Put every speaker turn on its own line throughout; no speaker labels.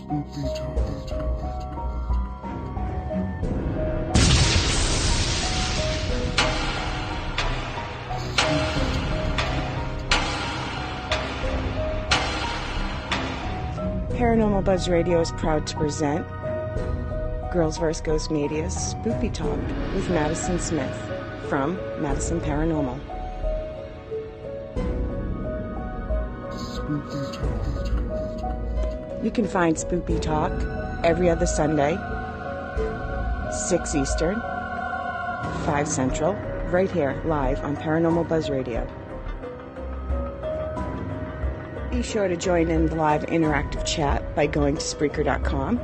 Paranormal Buzz Radio is proud to present Girls vs. Ghost Media's Spooky Talk with Madison Smith from Madison Paranormal. You can find Spooky Talk every other Sunday, 6 Eastern, 5 Central, right here live on Paranormal Buzz Radio. Be sure to join in the live interactive chat by going to Spreaker.com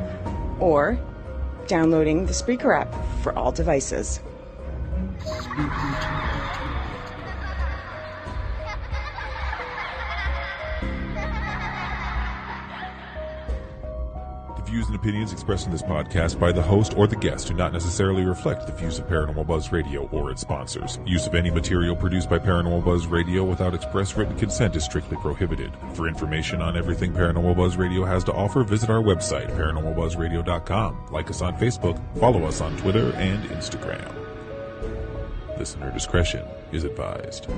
or downloading the Spreaker app for all devices.
The views and opinions expressed in this podcast by the host or the guest do not necessarily reflect the views of Paranormal Buzz Radio or its sponsors. Use of any material produced by Paranormal Buzz Radio without express written consent is strictly prohibited. For information on everything Paranormal Buzz Radio has to offer, visit our website, paranormalbuzzradio.com. Like us on Facebook, follow us on Twitter and Instagram. Listener discretion is advised.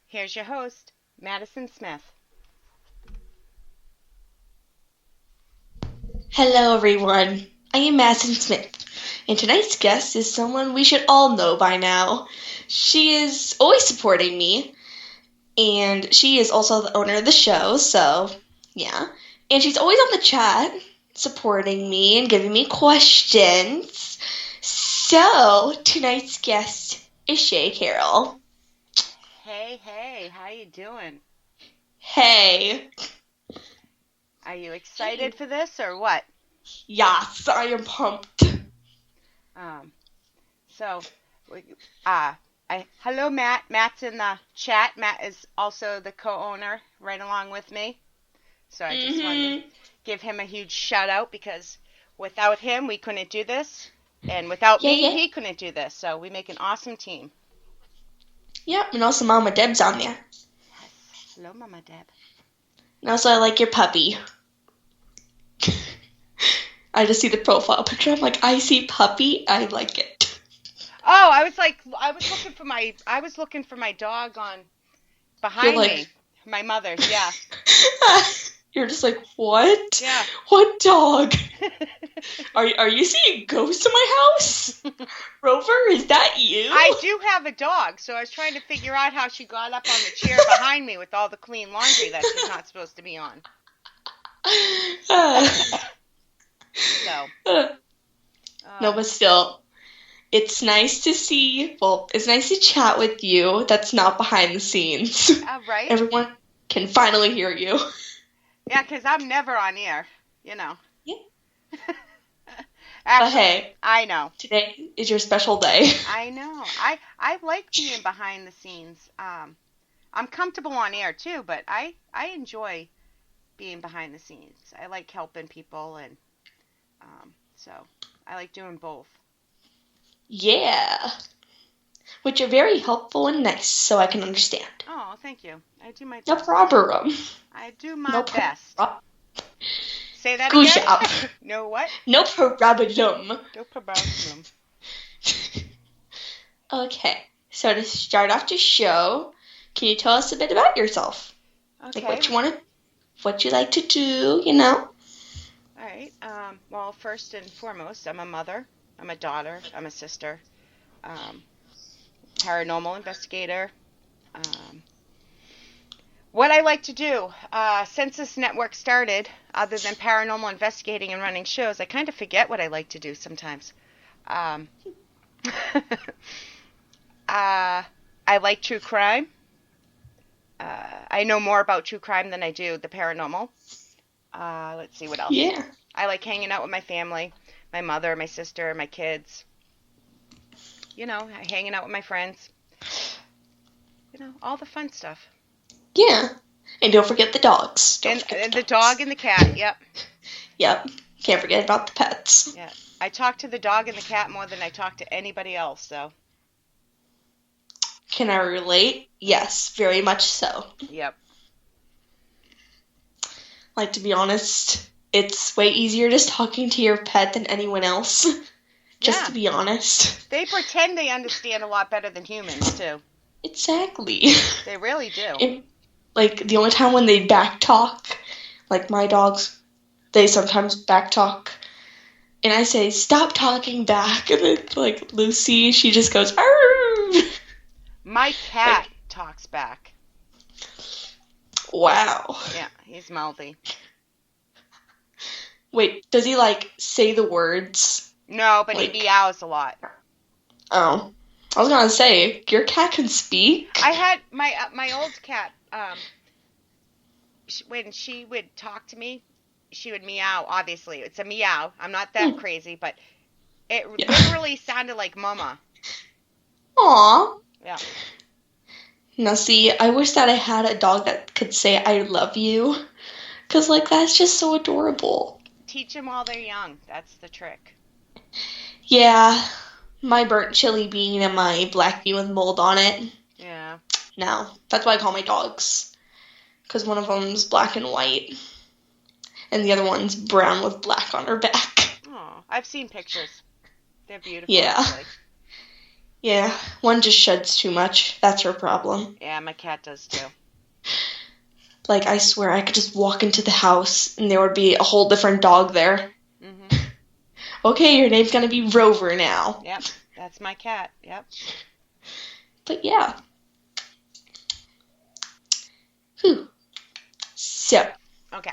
Here's your host, Madison Smith.
Hello everyone, I am Madison Smith, and tonight's guest is someone we should all know by now. She is always supporting me, and she is also the owner of the show, so yeah. And she's always on the chat, supporting me and giving me questions. So, tonight's guest is Shea Carroll.
Hey, how you doing?
Hey.
Are you excited for this or what?
Yes, I am pumped.
Hello, Matt. Matt's in the chat. Matt is also the co-owner right along with me. So I just wanted to give him a huge shout out because without him, we couldn't do this. And without me, he couldn't do this. So we make an awesome team.
Yep, and also Mama Deb's on there.
Yes. Hello, Mama Deb.
And also, I like your puppy. I just see the profile picture. I'm like, I see puppy. I like it.
Oh, I was looking for my dog on behind me. My mother's, yeah.
You're just like, what?
Yeah.
What dog? Are you seeing ghosts in my house? Rover, is that you?
I do have a dog, so I was trying to figure out how she got up on the chair behind me with all the clean laundry that she's not supposed to be on.
No, but still, it's nice to see, it's nice to chat with you that's not behind the scenes.
Right.
Everyone can finally hear you.
Yeah, because I'm never on air, you know.
Yeah.
Actually,
but hey,
I know.
Today is your special day.
I know. I like being behind the scenes. I'm comfortable on air too, but I enjoy being behind the scenes. I like helping people, and so I like doing both.
Yeah. Which are very helpful and nice, so I can understand.
Oh, thank you. I do my best.
No problem.
I do my best. Say that
Good
again?
job.
No what?
No problem.
No problem.
Okay, so to start off the show, can you tell us a bit about yourself?
Okay.
Like what you like to do, you know?
All right. Well, first and foremost, I'm a mother. I'm a daughter. I'm a sister. Paranormal investigator. What I like to do, since this network started, other than paranormal investigating and running shows, I kind of forget what I like to do sometimes. I like true crime. I know more about true crime than I do the paranormal. Let's see what else.
Yeah.
I like hanging out with my family, my mother, my sister, my kids. You know, hanging out with my friends. You know, all the fun stuff.
Yeah. And don't forget the dogs.
And the dog and the cat, yep.
Yep. Can't forget about the pets.
Yeah. I talk to the dog and the cat more than I talk to anybody else, so.
Can I relate? Yes, very much so.
Yep.
Like, to be honest, it's way easier just talking to your pet than anyone else. Just to be honest.
They pretend they understand a lot better than humans, too.
Exactly.
They really do.
And, like, the only time when they backtalk, like my dogs, they sometimes backtalk. And I say, stop talking back. And then, like, Lucy, she just goes, arr!
My cat talks back.
Wow.
Yeah, he's mouthy.
Wait, does he, like, say the words?
No, but
like,
he meows a lot.
Oh. I was gonna say, your cat can speak.
I had my old cat, when she would talk to me, she would meow, obviously. It's a meow. I'm not that crazy, but it literally sounded like mama.
Aw.
Yeah.
Now, see, I wish that I had a dog that could say, I love you. Because, like, that's just so adorable.
Teach them while they're young. That's the trick.
Yeah. My burnt chili bean and my black bean with mold on it.
Yeah.
No. That's why I call my dogs. Because one of them's black and white. And the other one's brown with black on her back.
Oh, I've seen pictures. They're beautiful.
Yeah.
Actually.
Yeah. One just sheds too much. That's her problem.
Yeah, my cat does too.
Like, I swear I could just walk into the house and there would be a whole different dog there.
Mm-hmm.
Okay, your name's gonna be Rover now.
Yep, that's my cat. Yep.
But yeah. Whew. So. Okay.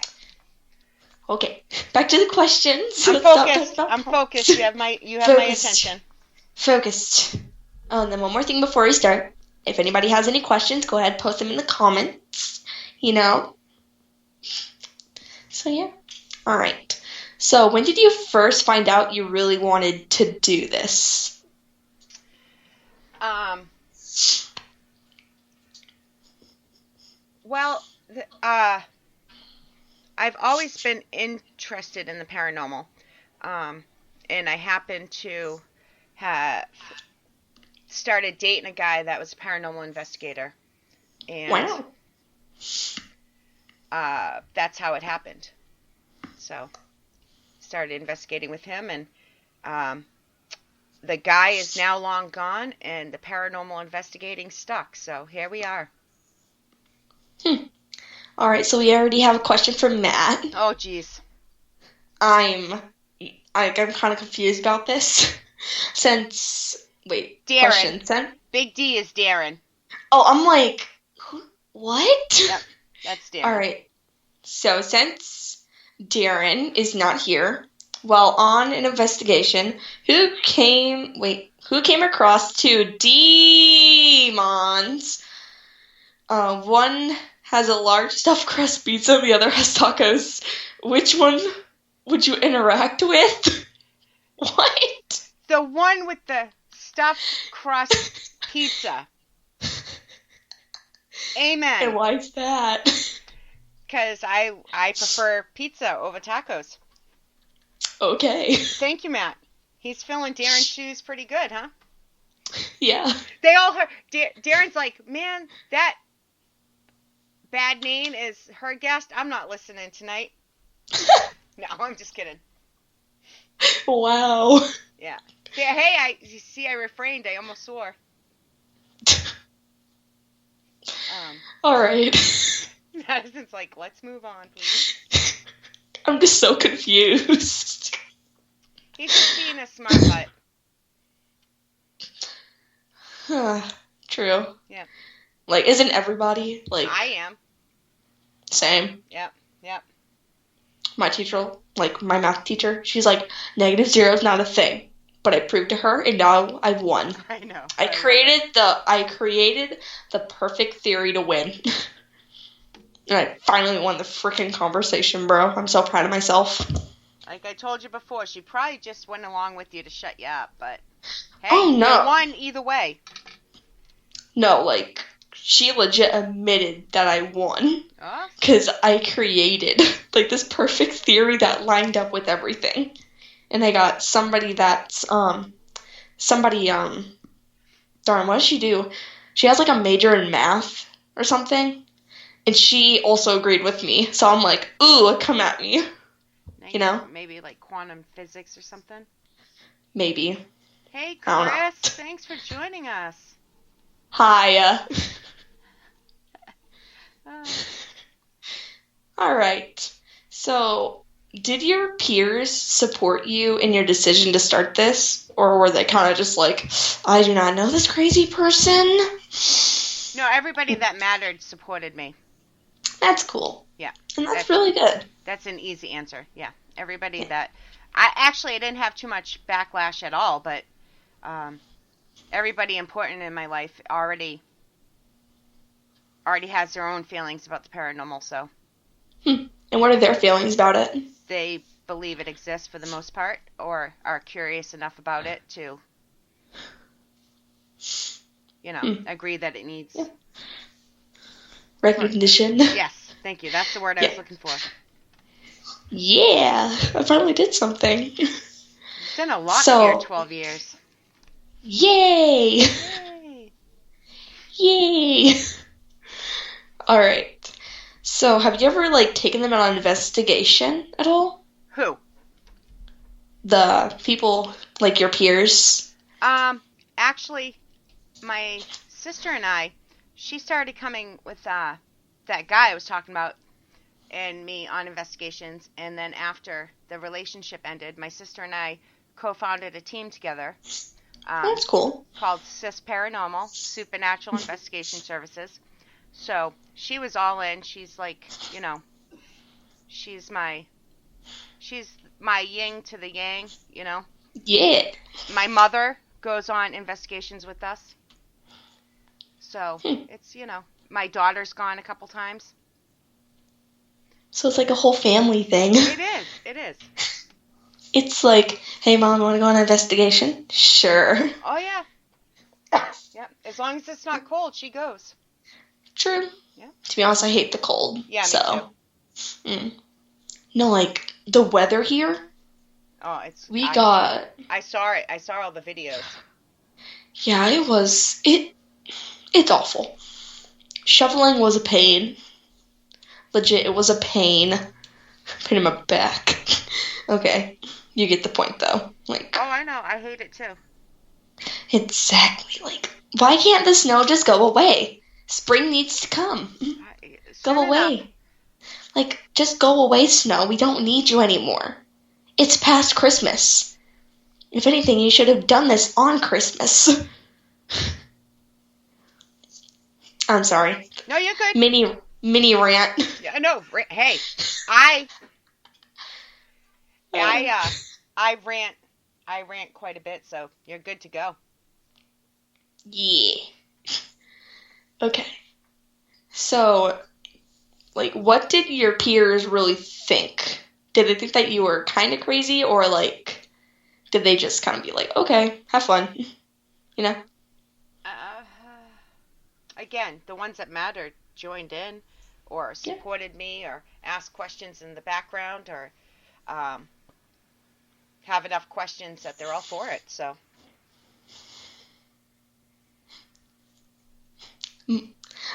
Back to the questions.
I'm focused. I'm focused. You have my attention. Focused.
Oh, and then one more thing before we start. If anybody has any questions, go ahead, post them in the comments. You know. So yeah. All right. So when did you first find out you really wanted to do this?
Well, I've always been interested in the paranormal, and I happened to have started dating a guy that was a paranormal investigator, and
wow.
That's how it happened. So, started investigating with him, and the guy is now long gone, and the paranormal investigating stuck. So here we are.
All right, so we already have a question from Matt.
Oh, jeez.
I'm kind of confused about this.
Darren. Big D is Darren.
Oh, I'm like, what?
Yep, that's Darren.
All right. So since Darren is not here, while on an investigation, who came across two demons? One has a large stuffed crust pizza, the other has tacos. Which one would you interact with? What?
The one with the stuffed crust pizza. Amen.
And why is that?
Because I prefer pizza over tacos.
Okay.
Thank you, Matt. He's filling Darren's shoes pretty good, huh?
Yeah.
They all heard. Darren's like, man, that bad name is her guest. I'm not listening tonight. No, I'm just kidding.
Wow.
Yeah. Hey, you see, I refrained. I almost swore.
All right.
Madison's like, let's move on, please.
I'm just so confused.
He's just being a smart butt.
True.
Yeah.
Like, isn't everybody, like...
I am.
Same.
Yep.
My teacher, like, my math teacher, she's like, -0 is not a thing. But I proved to her, and now I've won.
I know.
I created the perfect theory to win. And I finally won the freaking conversation, bro. I'm so proud of myself.
Like I told you before, she probably just went along with you to shut you up, but hey,
oh, no.
You won either way.
No, like, she legit admitted that I won.
Huh?
Because I created, like, this perfect theory that lined up with everything. And I got somebody that's, darn, what did she do? She has like a major in math or something. And she also agreed with me. So I'm like, ooh, come at me. You know?
Maybe like quantum physics or something?
Maybe.
Hey, Chris. Thanks for joining us.
Hi.
Oh.
All right. So, did your peers support you in your decision to start this? Or were they kind of just like, I do not know this crazy person?
No, everybody that mattered supported me.
That's cool.
Yeah.
And that's really good.
That's an easy answer. Yeah. Everybody that... I didn't have too much backlash at all, but everybody important in my life already has their own feelings about the paranormal, so...
And what are their feelings about it?
They believe it exists for the most part, or are curious enough about it to, agree that it needs...
recognition.
Yes, thank you. That's the word I was looking for.
Yeah, I finally did something.
You've done a lot in your 12 years.
Yay!
Yay!
Yay! All right. So, have you ever, taken them on an investigation at all?
Who?
The people, your peers?
Actually, my sister and I, she started coming with that guy I was talking about and me on investigations, and then after the relationship ended, my sister and I co-founded a team together.
That's cool.
Called SIS Paranormal, Supernatural Investigation Services. So she was all in. She's she's my yin to the yang,
Yeah.
My mother goes on investigations with us. So it's, my daughter's gone a couple times.
So it's like a whole family thing.
It is.
It's like, hey, Mom, want to go on an investigation? Sure.
Oh, yeah. Yep. As long as it's not cold, she goes.
True.
Yeah.
To be honest, I hate the cold.
Yeah, me
too. No, the weather here.
Oh,
I
saw it. I saw all the videos.
Yeah, it's awful. Shoveling was a pain. Legit, it was a pain. Pain in my back. Okay, you get the point, though.
Oh, I know. I hate it, too.
Exactly. Why can't the snow just go away? Spring needs to come. Go away. Just go away, snow. We don't need you anymore. It's past Christmas. If anything, you should have done this on Christmas. I'm sorry.
No, you're good.
Mini rant.
Yeah, no, hey, I rant quite a bit, so you're good to go.
Yeah. Okay. So, what did your peers really think? Did they think that you were kind of crazy, or, did they just kind of be like, okay, have fun,
Again, the ones that mattered joined in, or supported me, or asked questions in the background, or have enough questions that they're all for it, so...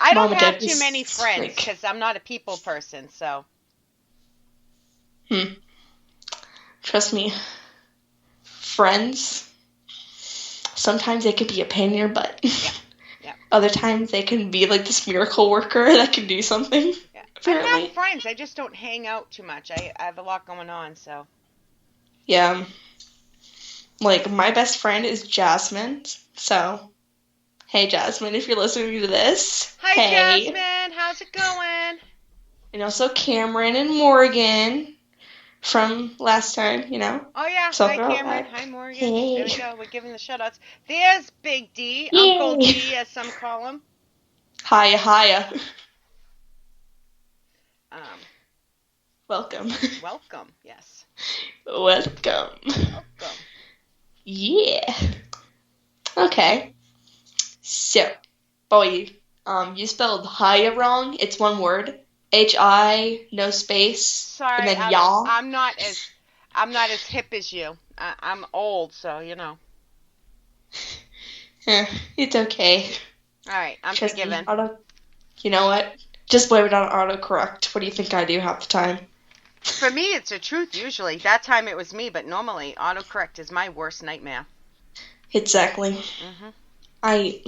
I don't have too many friends because I'm not a people person, so.
Trust me. Friends, sometimes they can be a pain in your butt.
Yeah.
Other times they can be this miracle worker that can do something.
Yeah.
Apparently.
I have friends. I just don't hang out too much. I have a lot going on, so.
Yeah. My best friend is Jasmine, so... Hey, Jasmine, if you're listening to this.
Hi,
hey.
Jasmine. How's it going?
And also Cameron and Morgan from last time,
Oh, yeah.
So
Hi, Cameron. Hi, Morgan.
Hey.
There we go. We're giving the shout-outs. There's Big D.
Yay.
Uncle D, as some call him.
Hiya. Welcome.
Welcome, yes.
Welcome. Yeah. Okay. So, you spelled Hiya wrong. It's one word. H-I, no space.
Sorry,
and then y'all.
I'm not as hip as you. I'm old, so
It's okay.
All right, I'm
Trust me,
forgiven.
you know what? Just blame it on autocorrect. What do you think I do half the time?
For me, it's the truth usually. That time it was me, but normally autocorrect is my worst nightmare.
Exactly.
Mm-hmm.
I,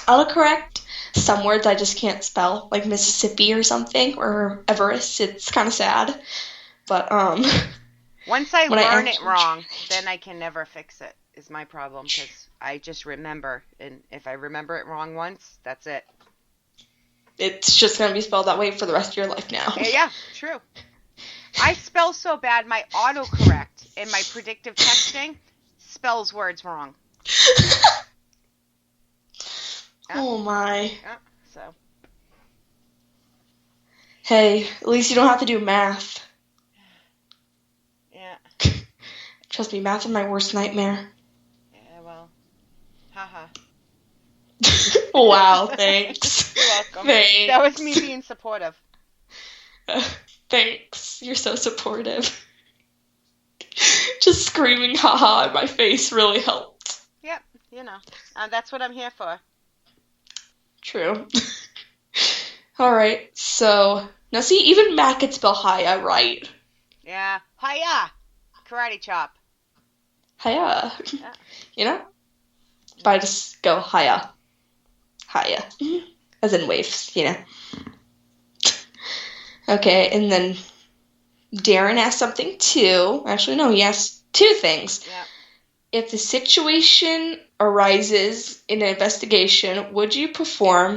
autocorrect some words I just can't spell, like Mississippi or something, or Everest. It's kind of sad. But,
Once I
when I
learn it
actually
wrong, then I can never fix it, is my problem, because I just remember. And if I remember it wrong once, that's it.
it's just going to be spelled that way for the rest of your life now.
Yeah, true. I spell so bad, my autocorrect in my predictive texting spells words wrong.
Oh my.
Yeah, so.
Hey, at least you don't have to do math.
Yeah.
Trust me, math is my worst nightmare.
Yeah, well. Haha.
Wow, thanks.
You're welcome.
Thanks.
That was me being supportive.
Thanks. You're so supportive. Just screaming haha in my face really helped.
Yep, that's what I'm here for.
True. Alright, so, now see, even Matt could spell hiya right.
Yeah. Hiya! Karate chop.
Hiya.
Yeah.
You know? But I just go hiya. Hiya. As in waves, you know. Okay, and then Darren asked something too. Actually, no, he asked two things.
Yeah.
If the situation arises in an investigation, would you perform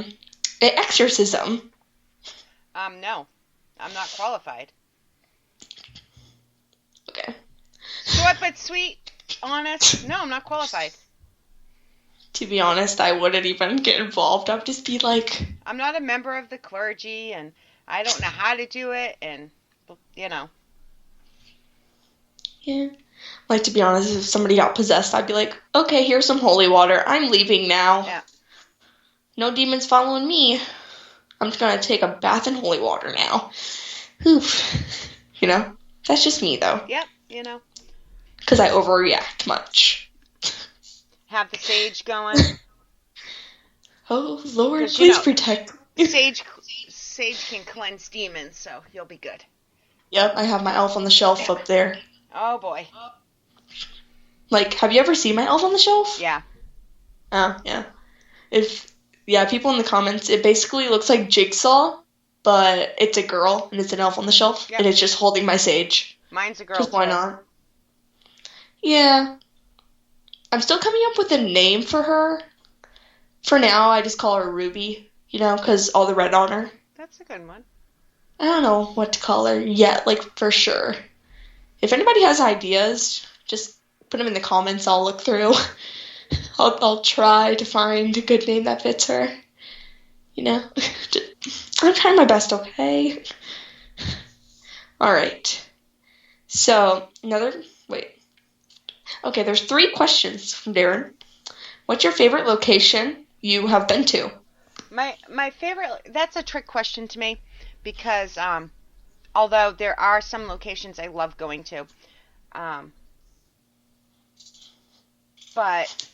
an exorcism?
No. I'm not qualified.
Okay.
Short but sweet, honest. No, I'm not qualified.
To be honest, I wouldn't even get involved. I'd just be like...
I'm not a member of the clergy, and I don't know how to do it, and,
Yeah. Like, to be honest, if somebody got possessed, I'd be like, okay, here's some holy water. I'm leaving now.
Yeah.
No demons following me. I'm just gonna take a bath in holy water now. Oof. You know? That's just me, though.
Yep,
Because I overreact much.
Have the sage going.
Oh, Lord,
'Cause,
please protect me.
Sage can cleanse demons, so you'll be good.
Yep, I have my elf on the shelf up there.
Oh, boy.
Like, have you ever seen my elf on the shelf?
Yeah.
Oh, yeah. People in the comments, it basically looks like Jigsaw, but it's a girl, and it's an elf on the shelf,
Yep.
and it's just holding my sage.
Mine's a girl,
Just why
too.
not? Yeah. I'm still coming up with a name for her. For now, I just call her Ruby, because all the red on her.
That's a good one.
I don't know what to call her yet, for sure. If anybody has ideas, just put them in the comments. I'll look through. I'll try to find a good name that fits her. I'm trying my best, okay? Alright. So, Okay, there's 3 questions from Darren. What's your favorite location you have been to?
My favorite, that's a trick question to me, because although there are some locations I love going to, but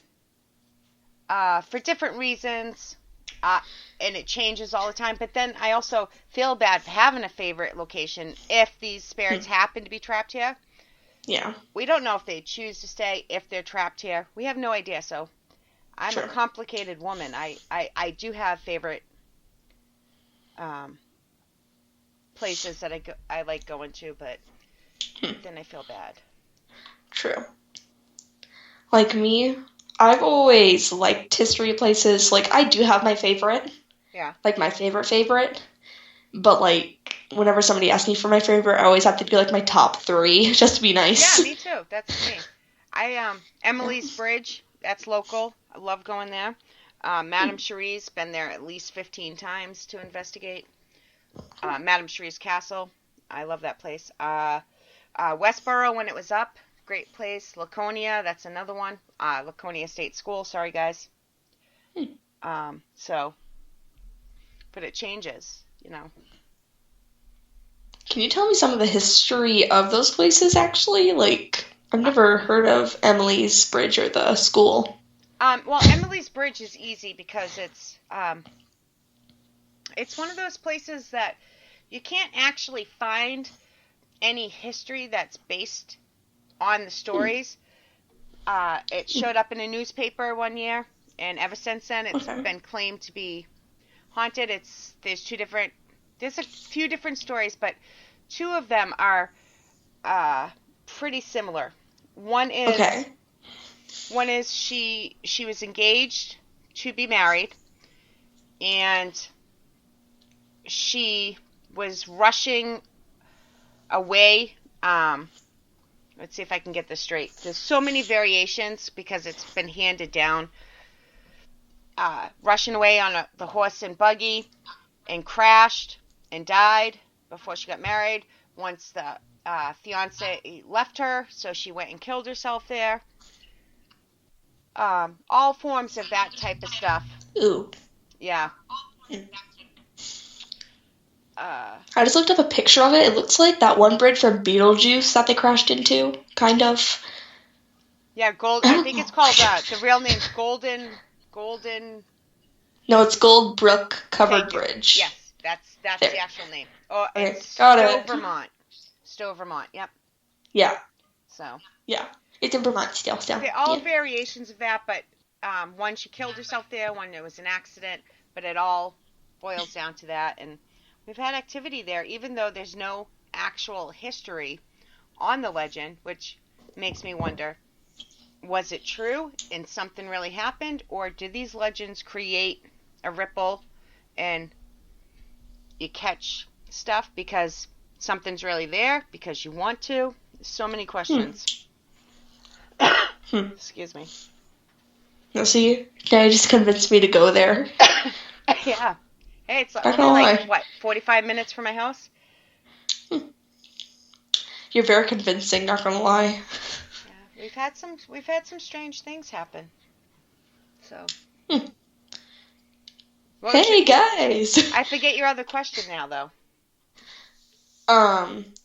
for different reasons, and it changes all the time. But then I also feel bad for having a favorite location if these spirits happen to be trapped here.
Yeah.
We don't know if they choose to stay, if they're trapped here. We have no idea, so I'm a complicated woman. I do have favorite places that I like going to, but then I feel bad.
True. Like me, I've always liked history places. I do have my favorite.
Yeah.
My favorite. But, whenever somebody asks me for my favorite, I always have to do, my top 3, just to be nice.
Yeah, me too. That's me. Emily's Bridge, that's local. I love going there. Madame Cherie's, been there at least 15 times to investigate. Madame Cherie's Castle, I love that place. Westboro, when it was up, great place. Laconia, that's another one. Laconia State School, sorry guys. But it changes,
Can you tell me some of the history of those places, actually? I've never heard of Emily's Bridge or the school.
Well, Emily's Bridge is easy because it's one of those places that you can't actually find any history that's based on the stories. It showed up in a newspaper one year, and ever since then it's been claimed to be haunted. There's a few different stories, but two of them are pretty similar. One is she was engaged to be married, and she was rushing away. Let's see if I can get this straight. There's so many variations because it's been handed down. Rushing away on the horse and buggy, and crashed and died before she got married. Once the fiance left her, so she went and killed herself there. All forms of that type of stuff.
Ooh.
Yeah.
I just looked up a picture of it. It looks like that one bridge from Beetlejuice that they crashed into, kind of.
Yeah, I think it's called, the real name's Golden.
No, it's Goldbrook Covered Bridge.
Yes, that's the actual name. Oh,
okay,
it's
Stowe,
Vermont. Yep.
Yeah.
So.
Yeah, it's in Vermont still.
All variations of that, but one she killed herself there, one it was an accident, but it all boils down to that. And we've had activity there, even though there's no actual history on the legend, which makes me wonder, was it true and something really happened, or did these legends create a ripple and you catch stuff because something's really there, because you want to? So many questions. Excuse me.
No, see, now you just convinced me to go there.
Yeah. Hey, it's only 45 minutes from my house?
You're very convincing, not gonna lie.
Yeah, we've had some strange things happen. So.
Hey, guys!
I forget your other question now, though.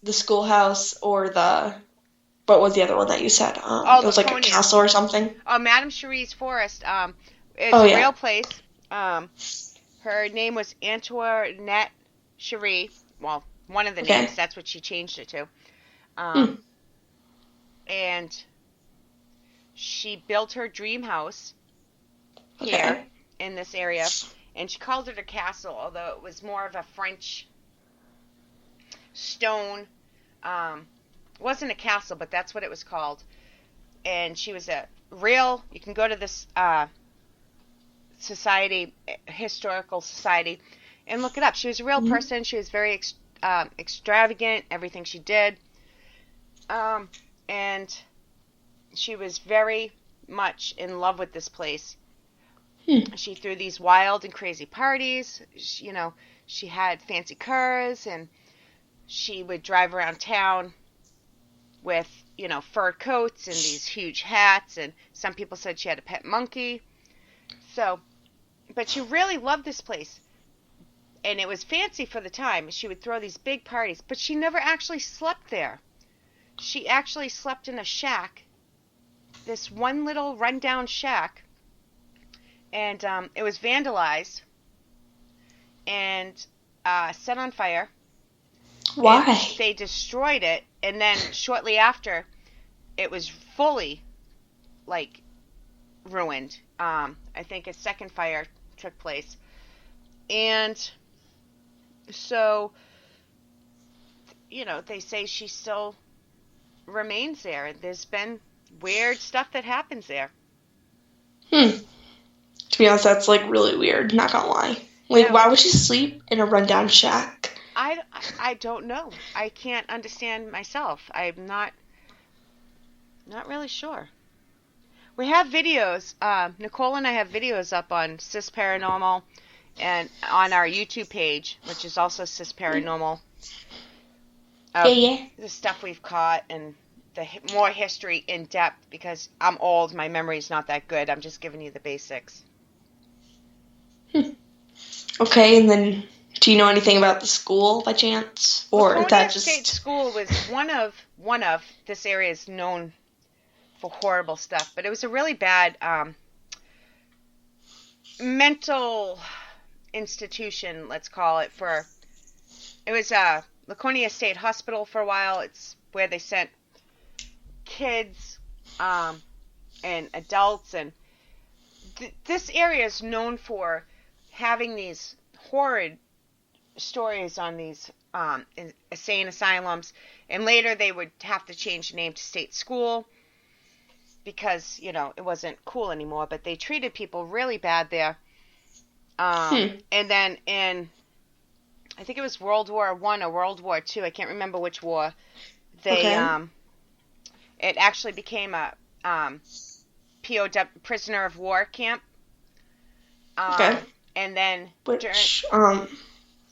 The schoolhouse or what was the other one that you said? It was like a castle or something.
Oh, Madame Cherie's Forest. It's a real place. Her name was Antoinette Cherie. Well, one of the names. That's what she changed it to. And she built her dream house here in this area. And she called it a castle, although it was more of a French stone. It wasn't a castle, but that's what it was called. And she was you can go to this historical society, and look it up. She was a real person. She was very extravagant, everything she did. And she was very much in love with this place. She threw these wild and crazy parties. She had fancy cars, and she would drive around town with, fur coats and these huge hats, and some people said she had a pet monkey. So, but she really loved this place, and it was fancy for the time. She would throw these big parties, but she never actually slept there. She actually slept in a shack, this one little rundown shack, and it was vandalized and set on fire.
Why?
And they destroyed it, and then shortly after, it was fully, ruined. I think a second fire took place. And so, they say she still remains there. There's been weird stuff that happens there.
To be honest, that's, really weird, not gonna lie. Why would she sleep in a rundown shack?
I don't know. I can't understand myself. I'm not really sure. We have videos. Nicole and I have videos up on Sis Paranormal and on our YouTube page, which is also Sis Paranormal. The stuff we've caught and the more history in depth, because I'm old. My memory's not that good. I'm just giving you the basics.
Okay, and then do you know anything about the school by chance, or is that just?
State School was one of this area is known for horrible stuff, but it was a really bad mental institution, let's call it, it was Laconia State Hospital for a while. It's where they sent kids and adults, and this area is known for having these horrid stories on these insane asylums, and later they would have to change the name to state school because, it wasn't cool anymore, but they treated people really bad there. And then in, I think it was World War I or World War II, I can't remember which war, it actually became a POW, prisoner of war camp. And then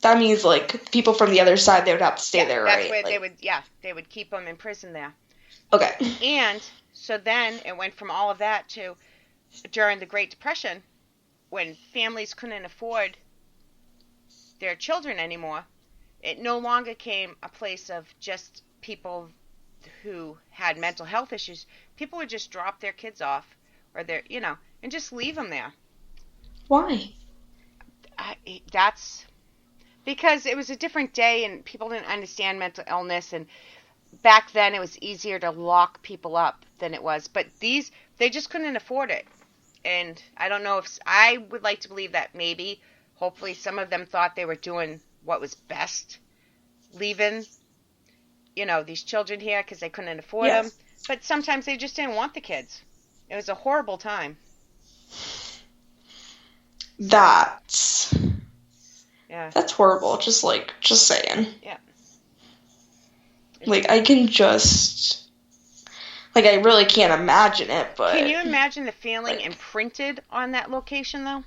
that means like people from the other side, they would have to stay there, right?
That's where they would keep them in prison there.
Okay.
And so then it went from all of that to during the Great Depression, when families couldn't afford their children anymore. It no longer came a place of just people who had mental health issues. People would just drop their kids off or and just leave them there.
Why?
That's because it was a different day and people didn't understand mental illness, and back then it was easier to lock people up than it was. But they just couldn't afford it. And I don't know if I would like to believe that maybe, hopefully, some of them thought they were doing what was best, leaving, these children here because they couldn't afford them. But sometimes they just didn't want the kids. It was a horrible time.
That's horrible. Just saying.
Yeah.
I can just. I really can't imagine it, but...
Can you imagine the feeling imprinted on that location, though?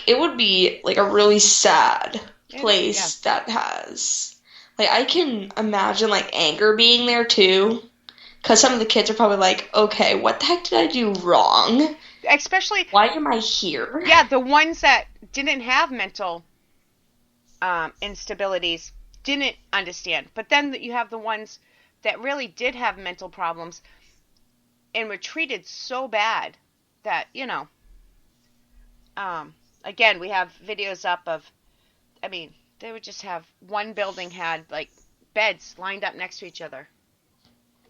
It would be, a really sad place that has... I can imagine, anger being there, too. Because some of the kids are probably like, okay, what the heck did I do wrong?
Especially...
Why am I here?
Yeah, the ones that didn't have mental instabilities didn't understand. But then you have the ones that really did have mental problems and were treated so bad that, again, we have videos up of, they would just have, one building had, beds lined up next to each other.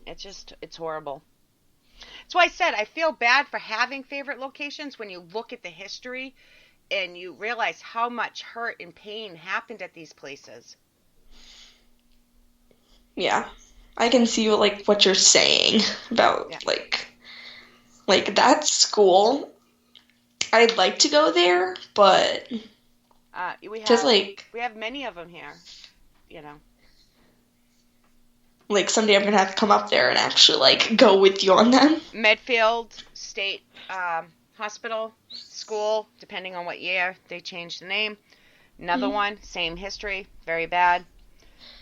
It's horrible. That's why I said I feel bad for having favorite locations when you look at the history and you realize how much hurt and pain happened at these places.
Yeah. I can see what you're saying about that school. I'd like to go there, but
we have many of them here,
someday I'm gonna have to come up there and actually go with you on them.
Medfield State Hospital School, depending on what year they changed the name. Another one, same history, very bad.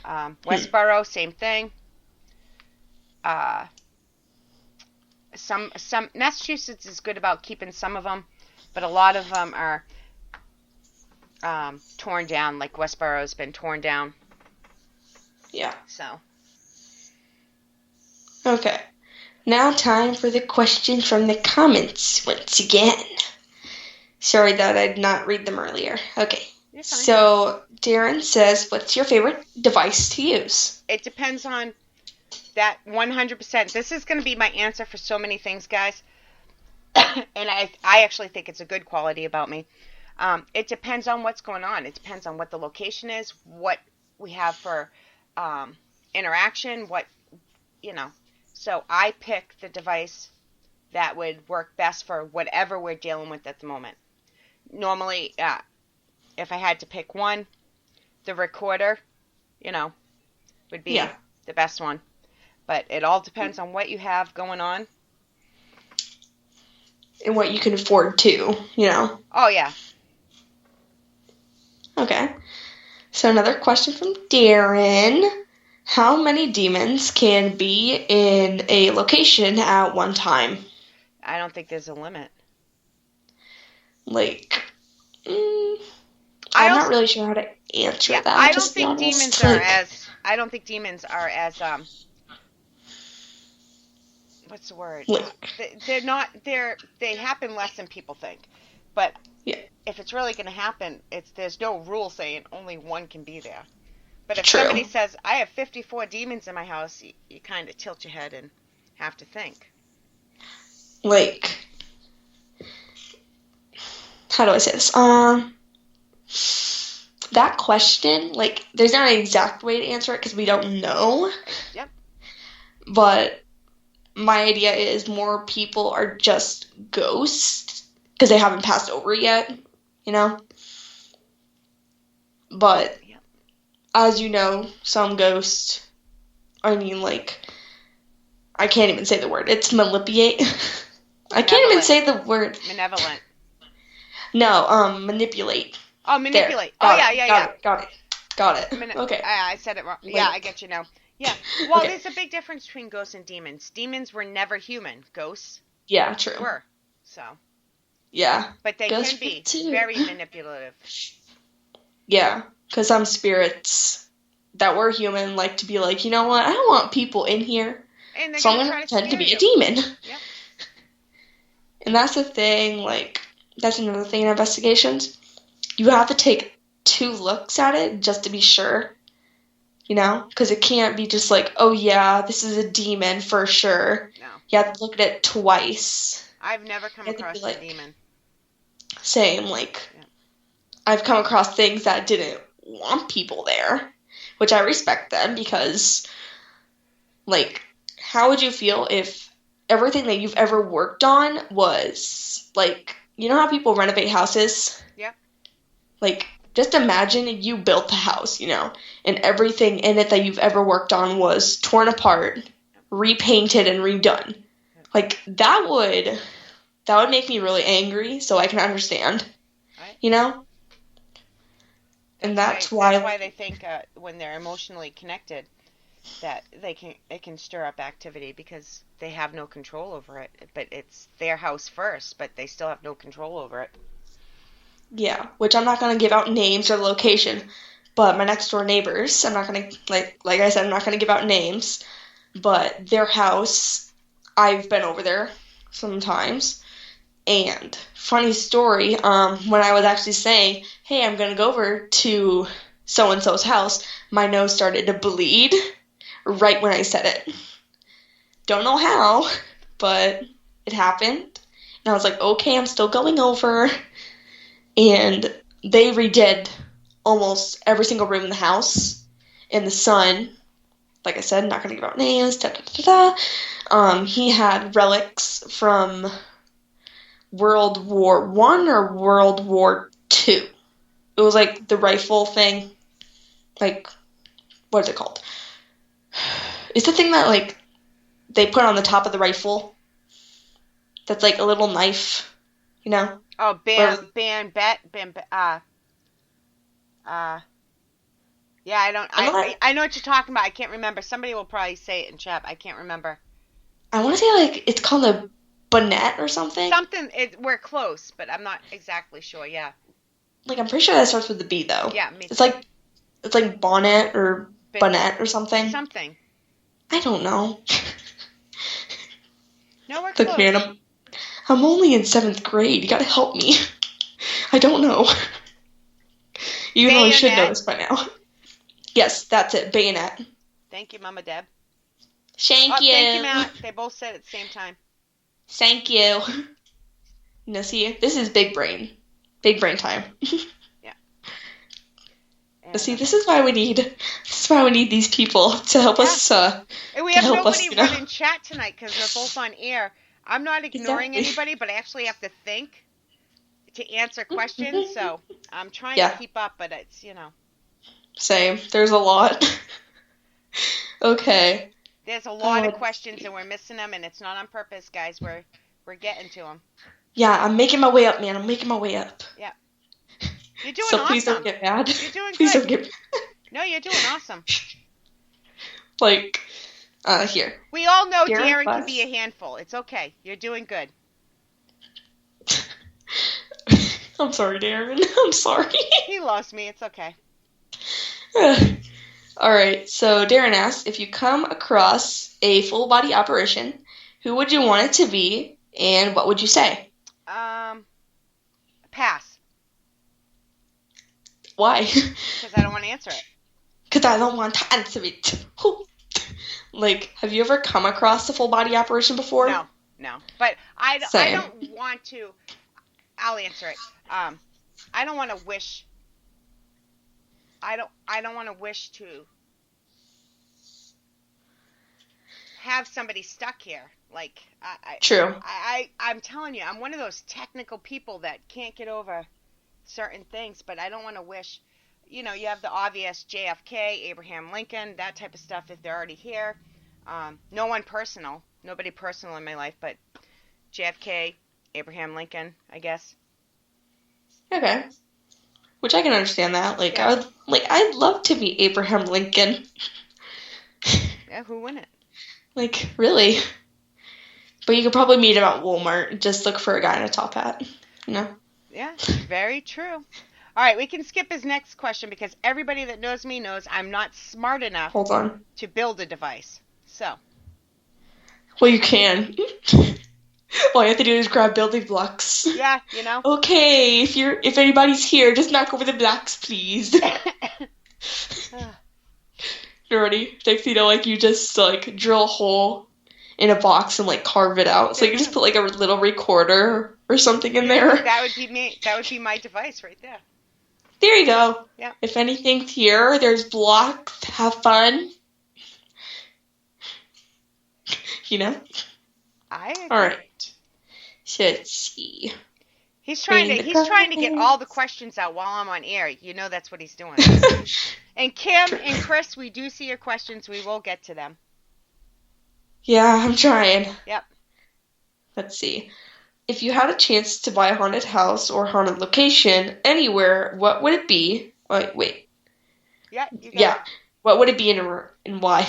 Westboro, same thing. Some Massachusetts is good about keeping some of them, but a lot of them are torn down. Like Westboro's been torn down.
Yeah.
So.
Okay. Now time for the questions from the comments once again. Sorry that I did not read them earlier. Okay.
You're fine.
So Darren says, what's your favorite device to use?
It depends on that 100%. This is going to be my answer for so many things, guys. And I actually think it's a good quality about me. It depends on what's going on. It depends on what the location is, what we have for interaction, So I pick the device that would work best for whatever we're dealing with at the moment. Normally, if I had to pick one, the recorder, would be the best one. But it all depends on what you have going on.
And what you can afford too,
Oh, yeah.
Okay. So another question from Darren. How many demons can be in a location at one time?
I don't think there's a limit.
I'm not really sure how to answer that.
I don't think demons are as what's the word?
Like,
They happen less than people think. But
yeah,
if it's really going to happen, there's no rule saying only one can be there. But if
true.
somebody says, I have 54 demons in my house, you kind of tilt your head and have to think.
Like, how do I say this? That question, like, there's not an exact way to answer it because we don't know.
Yep.
But my idea is more people are just ghosts because they haven't passed over yet, you know? But,
Yep.
as you know, some ghosts, I mean, like, I can't even say the word. It's manipulate. I can't even say the word.
Malevolent.
No, manipulate.
Oh, manipulate.
There.
Got
it. Got it. Okay.
I said it wrong.
Like,
yeah, I get you now. Yeah. Well,
okay.
There's a big difference between ghosts and demons. Demons were never human. Ghosts
yeah, true.
were. So.
Yeah.
But they
ghosts
can be
too.
very manipulative.
Yeah, because some spirits that were human like to be like, you know what, I don't want people in here,
And
so I'm going to pretend to be a demon.
Yep.
And that's the thing, like, that's another thing in investigations. You have to take 2 looks at it just to be sure, you know? Because it can't be just like, oh yeah, this is a demon for sure.
No.
You have to look at it twice.
I've never come across
like,
a demon.
Same, like, yeah. I've come across things that didn't want people there, which I respect them because, like, how would you feel if everything that you've ever worked on was, like, you know how people renovate houses?
Yep.
Like, just imagine you built the house, you know, and everything in it that you've ever worked on was torn apart, repainted, and redone. Like, that would make me really angry, so I can understand,
right.
You know? And that's why
they think when they're emotionally connected that it can stir up activity because they have no control over it. But it's their house first, but they still have no control over it.
Yeah, which I'm not going to give out names or location, but my next door neighbors, I'm not going to, like I said, I'm not going to give out names, but their house, I've been over there sometimes, and funny story, when I was actually saying, hey, I'm going to go over to so-and-so's house, my nose started to bleed right when I said it. Don't know how, but it happened, and I was like, okay, I'm still going over. And they redid almost every single room in the house. And the son, like I said, not going to give out names, he had relics from World War I or World War II. It was like the rifle thing. Like, what is it called? It's the thing that, like, they put on the top of the rifle. That's like a little knife, you know?
Oh, yeah, I know what you're talking about. I can't remember. Somebody will probably say it in chat. I can't remember.
I want to say, like, it's called a bonnet or something.
We're close, but I'm not exactly sure, yeah.
Like, I'm pretty sure that starts with a B, though.
Yeah, me too.
It's like bonnet or bonnet or something.
Something.
I don't know.
No, we're close.
Look, man, I'm only in 7th grade. You gotta help me. I don't know. Even though I should know this by now. Yes, that's it. Bayonet.
Thank you, Mama Deb.
Thank you.
Thank you, Matt. They both said it at the same time.
Thank you. No, see, this is big brain. Big brain time.
Yeah.
And, see, this is why we need these people to help us.
And we have nobody running chat tonight because we're both on air. I'm not ignoring anybody, but I actually have to think to answer questions. So I'm trying to keep up, but it's, you know.
Same. There's a lot. Okay.
There's a lot of questions and we're missing them, and it's not on purpose, guys. We're getting to them.
Yeah, I'm making my way up, man. I'm making my way up.
Yeah. You're doing
awesome.
So
please don't get mad.
You're doing
please
good.
Don't get mad.
No, you're doing awesome.
Like, here.
We all know Darren can be a handful. It's okay. You're doing good.
I'm sorry, Darren. I'm sorry.
He loves me. It's okay.
Alright, so Darren asks, if you come across a full-body apparition, Who would you want it to be, and what would you say?
Pass.
Why?
Because I don't want to answer it.
Because I don't want to answer it. Like, have you ever come across a full body apparition before?
No. But I don't want to. I'll answer it. I don't want to wish. I don't want to wish to have somebody stuck here. Like,
True.
I'm telling you, I'm one of those technical people that can't get over certain things, but I don't want to wish. You know, you have the obvious JFK, Abraham Lincoln, that type of stuff if they're already here. Nobody personal in my life, but JFK, Abraham Lincoln, I guess.
Okay. Which I can understand that. Like,
Yeah.
I'd love to be Abraham Lincoln.
Yeah, who wouldn't?
Like, really? But you could probably meet him at Walmart and just look for a guy in a top hat. You know?
Yeah, very true. All right, we can skip his next question because everybody that knows me knows I'm not smart enough
Hold on.
to build a device. So.
Well, you can. All you have to do is grab building blocks.
Yeah, you know.
Okay, if anybody's here, just knock over the blocks, please. You ready? Next, you know, like, you just, like, drill a hole in a box and, like, carve it out. So you can just put, like, a little recorder or something in there.
That would be me. That would be my device right there.
There you go.
Yeah.
If anything's here, there's blocks. Have fun. You know?
I agree.
All right. So let's see.
He's trying to get all the questions out while I'm on air. You know that's what he's doing. And Kim and Chris, we do see your questions. We will get to them.
Yeah, I'm trying.
Yep.
Let's see. If you had a chance to buy a haunted house or haunted location anywhere, what would it be? Wait.
Yeah.
What would it be and why?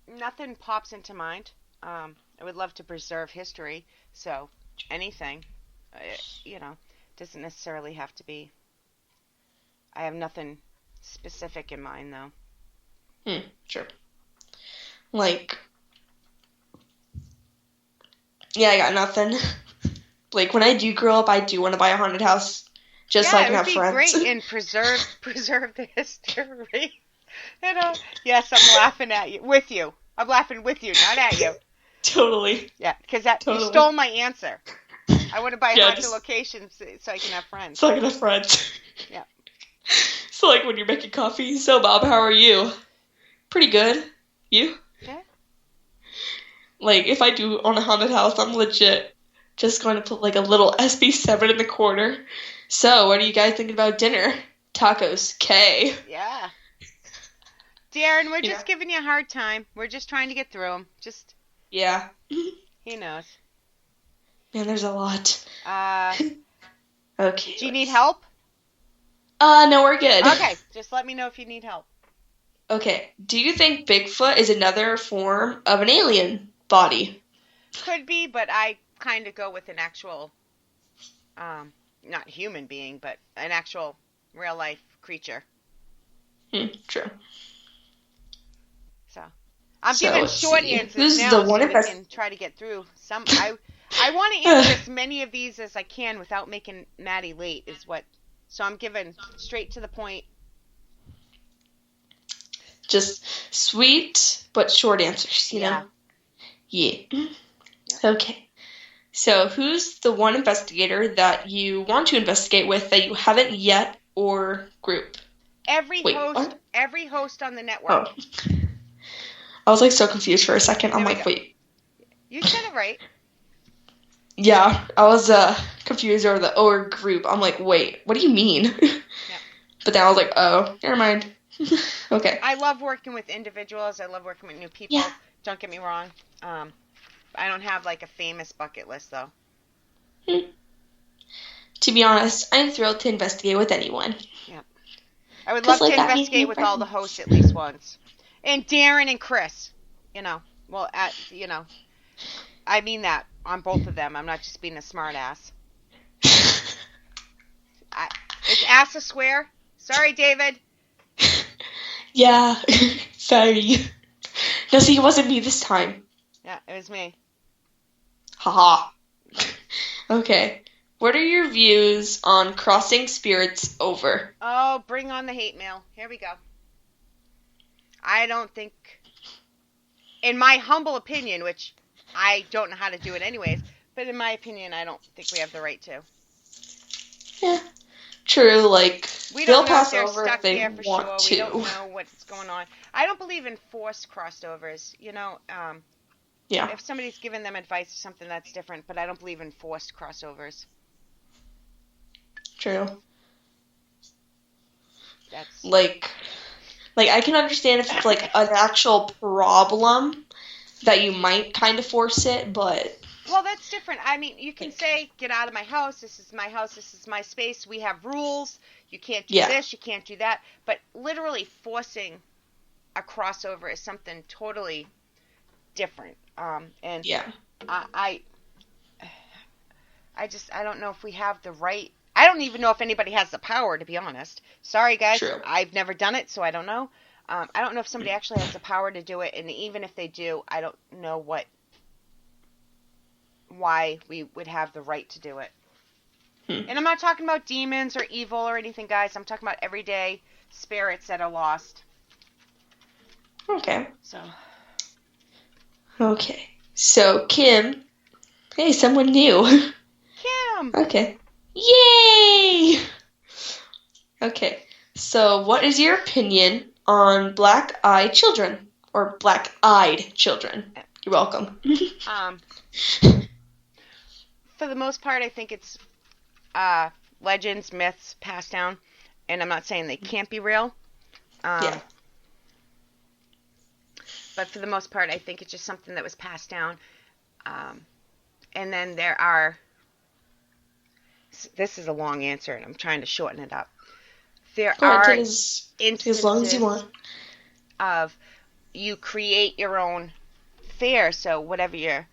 Nothing pops into mind. I would love to preserve history, so anything, doesn't necessarily have to be. I have nothing specific in mind, though.
Sure. Like, yeah, I got nothing. Like, when I do grow up, I do want to buy a haunted house, just so I can have friends.
Yeah, it would be great and preserve the history. Yes, I'm laughing at you, with you. I'm laughing with you, not at you.
Totally.
Yeah, because you stole my answer. I want to buy haunted locations so I can have friends.
So I can have friends.
Yeah.
So, like, when you're making coffee, so Bob, how are you? Pretty good. You?
Yeah.
Like, if I do own a haunted house, I'm legit just going to put, like, a little SB7 in the corner. So, what are you guys thinking about dinner? Tacos. K.
Yeah. Darren, we're just giving you a hard time. We're just trying to get through them.
Yeah.
He knows.
Man, there's a lot. Okay.
Do you need help?
No, we're good.
Okay, just let me know if you need help.
Okay. Do you think Bigfoot is another form of an alien body?
Could be, but I kind of go with an actual, not human being, but an actual real-life creature.
True.
So, I'm giving short answers
Who's
now
the
so
one
we can try to get through some. I want to answer as many of these as I can without making Maddie late, so I'm giving straight to the point.
Just sweet but short answers, you know? Yeah. Okay. So, who's the one investigator that you want to investigate with that you haven't yet, or group?
Every host on the network.
Oh. I was, like, so confused for a second. I'm like, wait.
You said it right.
Yeah, I was confused over the or group. I'm like, wait, what do you mean? Yep. But then I was like, oh, never mind. Okay.
I love working with individuals. I love working with new people. Yeah. Don't get me wrong. I don't have, like, a famous bucket list, though.
To be honest, I'm thrilled to investigate with anyone.
Yeah. I would love to investigate with all the hosts at least once. And Darren and Chris, I mean that on both of them. I'm not just being a smart ass. Is ass a swear? Sorry, David.
Yeah, sorry. Because he wasn't me this time.
Yeah, it was me.
Haha. Okay. What are your views on crossing spirits over?
Oh, bring on the hate mail. Here we go. I don't think, in my humble opinion, which I don't know how to do it anyways, but in my opinion, I don't think we have the right to.
Yeah. True, like,
We
they'll
don't know if
pass
they're
over
stuck
if they
there for
want
sure.
to.
We don't know what's going on. I don't believe in forced crossovers.
Yeah.
If somebody's giving them advice or something, that's different, but I don't believe in forced crossovers.
True.
That's
Like I can understand if it's like an actual problem that you might kind of force it, but
well, that's different. I mean, you can say, "Get out of my house. This is my house. This is my space. We have rules. You can't do this. You can't do that." But literally forcing a crossover is something totally different. And
yeah.
I don't know if we have the right. I don't even know if anybody has the power, to be honest. Sorry, guys.
True.
I've never done it, so I don't know. I don't know if somebody actually has the power to do it, and even if they do, I don't know why we would have the right to do it. And I'm not talking about demons or evil or anything, guys. I'm talking about everyday spirits that are lost.
Okay.
So.
Okay. So, Kim. Hey, someone new.
Kim!
Okay. Yay! Okay. So, what is your opinion on black-eyed children? Or black-eyed children? You're welcome.
For the most part, I think it's legends, myths passed down. And I'm not saying they can't be real.
Yeah.
But for the most part, I think it's just something that was passed down. And then there are... This is a long answer, and I'm trying to shorten it up. There are instances
as long as you want.
Of you create your own fear. So whatever you're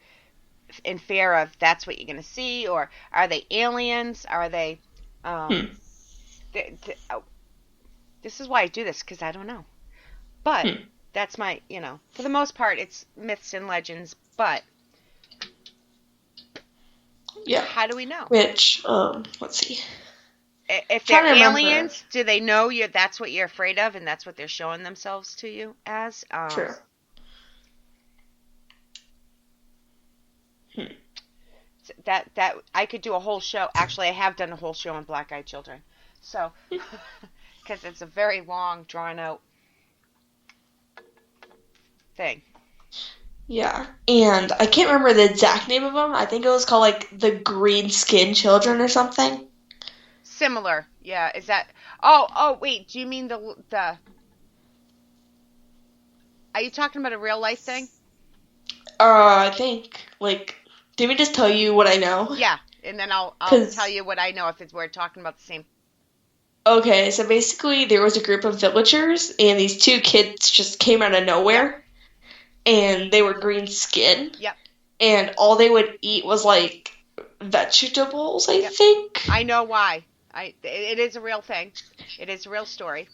in fear of, that's what you're going to see. Or are they aliens? Are they... This is why I do this, because I don't know. But that's my, for the most part, it's myths and legends. But how do we know?
Which, let's see.
If they're aliens, do they know that's what you're afraid of, and that's what they're showing themselves to you as?
True.
That I could do a whole show. Actually, I have done a whole show on black-eyed children. So, because it's a very long, drawn-out thing.
Yeah, and I can't remember the exact name of them. I think it was called, like, the Green Skin Children or something.
Similar, yeah. Is that... Oh, wait, do you mean the... Are you talking about a real-life thing?
I think, like... Did we just tell you what I know?
Yeah, and then I'll tell you what I know if we're talking about the same...
Okay, so basically there was a group of villagers, and these two kids just came out of nowhere. Yep. And they were green skin.
Yep.
And all they would eat was, like, vegetables, I think.
I know why. It is a real thing. It is a real story.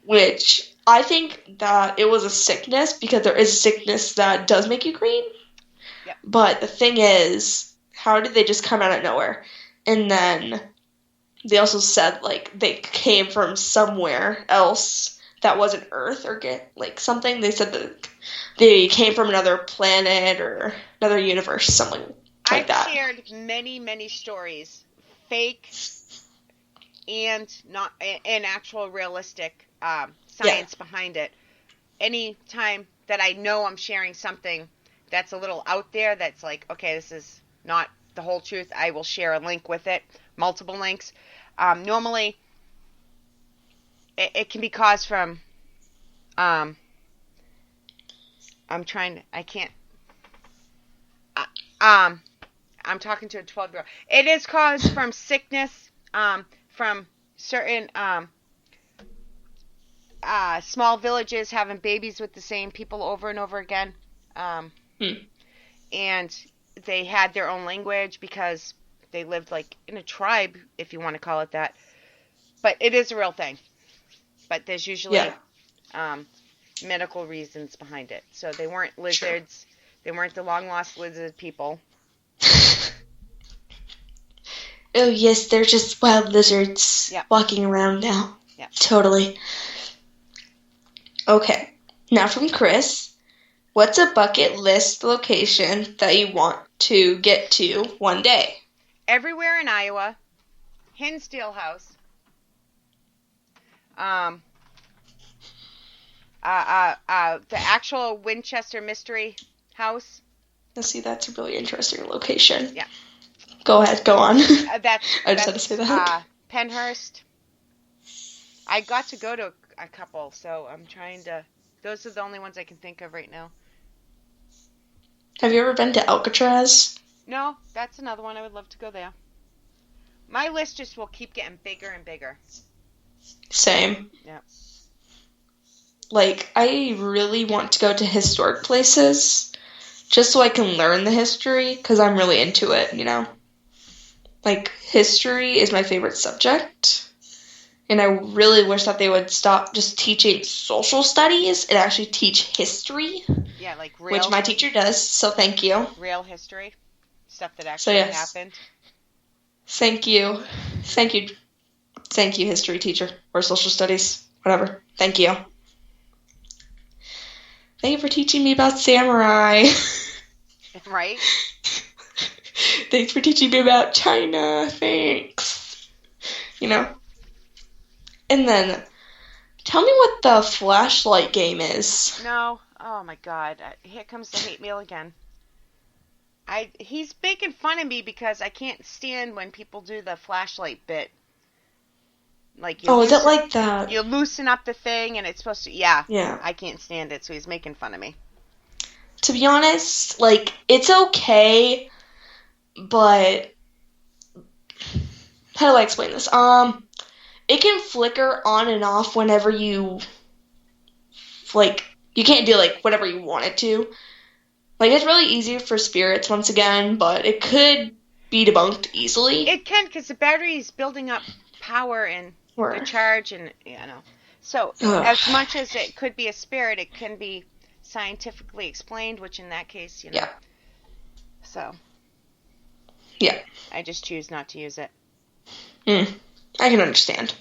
Which, I think that it was a sickness, because there is a sickness that does make you green.
Yep.
But the thing is, how did they just come out of nowhere? And then they also said, like, they came from somewhere else that wasn't Earth or something. They said that they came from another planet or another universe, something like that.
I've shared many, many stories, fake and not and actual realistic science behind it. Any time that I know I'm sharing something that's a little out there, that's like, okay, this is not the whole truth, I will share a link with it, multiple links. Normally, it can be caused from, I'm talking to a 12-year-old. It is caused from sickness, from certain small villages having babies with the same people over and over again. And they had their own language because they lived like in a tribe, if you want to call it that. But it is a real thing. But there's usually medical reasons behind it. So they weren't lizards. Sure. They weren't the long-lost lizard people.
Oh, yes, they're just wild lizards walking around now.
Yeah.
Totally. Okay. Now from Chris. What's a bucket list location that you want to get to one day?
Everywhere in Iowa. Hinsdale House. The actual Winchester Mystery House.
Let's see, that's a really interesting location.
Yeah.
Go ahead, go on.
I
just had to say that.
Penhurst. I got to go to a couple, so I'm trying to... Those are the only ones I can think of right now.
Have you ever been to Alcatraz?
No, that's another one. I would love to go there. My list just will keep getting bigger and bigger.
Same.
Yeah.
Like, I really want to go to historic places just so I can learn the history, because I'm really into it, you know? Like, history is my favorite subject, and I really wish that they would stop just teaching social studies and actually teach history.
Yeah, like real...
Which my teacher does, so thank you.
Real history. Stuff that actually happened.
Thank you. Thank you. Thank you, history teacher. Or social studies. Whatever. Thank you. Thank you for teaching me about samurai.
Right?
Thanks for teaching me about China. Thanks. You know? And then, tell me what the flashlight game is.
No. Oh, my God. Here comes the hate mail again. He's making fun of me because I can't stand when people do the flashlight bit. Like,
is it like that?
You loosen up the thing and it's supposed to... Yeah.
Yeah.
I can't stand it, so he's making fun of me.
To be honest, like, it's okay, but... How do I explain this? It can flicker on and off whenever you... Like, you can't do, like, whatever you want it to. Like, it's really easy for spirits, once again, but it could be debunked easily.
It can, because the battery is building up power and the charge, and, you know. So, as much as it could be a spirit, it can be scientifically explained, which in that case, you know.
Yeah.
So.
Yeah.
I just choose not to use it.
I can understand.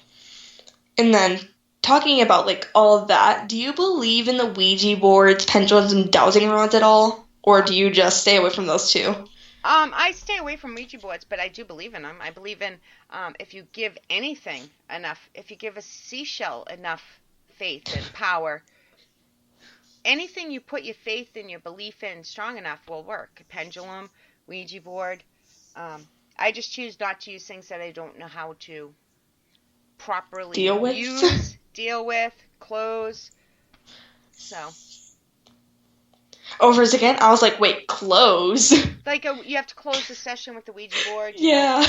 And then, talking about, like, all of that, do you believe in the Ouija boards, pendulums, and dowsing rods at all? Or do you just stay away from those two?
I stay away from Ouija boards, but I do believe in them. I believe in if you give anything enough, if you give a seashell enough faith and power, anything you put your faith and your belief in strong enough will work. A pendulum, Ouija board. I just choose not to use things that I don't know how to properly deal with, close. So.
Over again, I was like, wait, close?
Like, you have to close the session with the Ouija board?
Yeah.